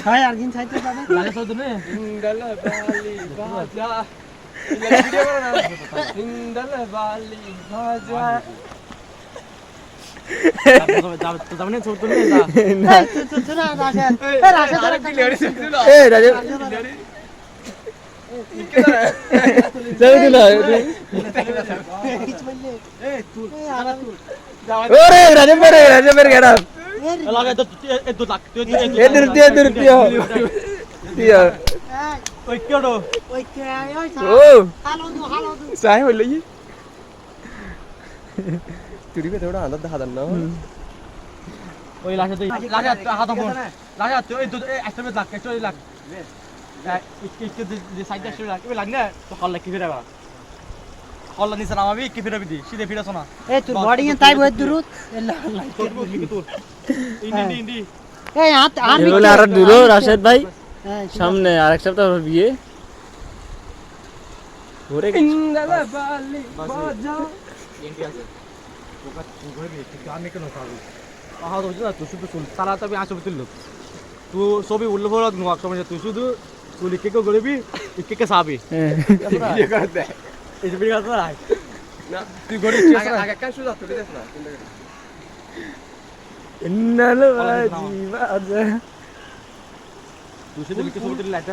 Hai argin saite pabe. লাগে তো তুমি হিন্দাল বালি বাজা ভিডিও করো না হিন্দাল বালি বাজা যাবে না ছোট তুমি যা Tu na Rashid. Hey Rashid আরে কি লেড়ি দিল এ রাজে চলে দিল Hiç বললে। এই আবার ওরে রাজে মেরে গেরা লাগে তো এ তো লাগ তুই এদের টিয়া টিয়া ওই কেডো ওই কে ওই ও হালো দু সাই হইল ই তুই বে থোড়া আন্দাজ দেখা না ওই লাশে তুই লাশে হাত ফোন লাশে তুই এই তো এস্টিমেট লাগ চলে লাগ ইকে যে সাইডে শুরু লাগ ওই লাগ না তো কল লাগ কি ফিরে বা কল নিছ না আমি কি ফিরে বিদি সিধে ফিরে শোনা এই তোর বডি এ তাই বহুত দূরত তোর কি তোর ইন্ডি এই হাত আর এগুলো আর দূর রাশেদ ভাই সামনে আরেক সপ্তাহ বিয়ে ঘুরে গেছে হিন্দাল বালি বাজা ইন্ডি আছে ওকা ঘুরে দিই কিন্তু আমি কেন খাবো আহা তো না তুই শুধু চুল সারা তবে আসবে তুই লোক তুই সবই উল্লেখ করে নোয়াক সময় তুই শুধু তুই কেকে গড়বি কেকে সাবি ভিডিও করে দে এই যে বিড়া না না তুই গড়ি আগে কাজ শুরু করতে দিস না ইন্নাল বাজি বাজা তুই শুধু লিখে ছবি তুলে লাইটা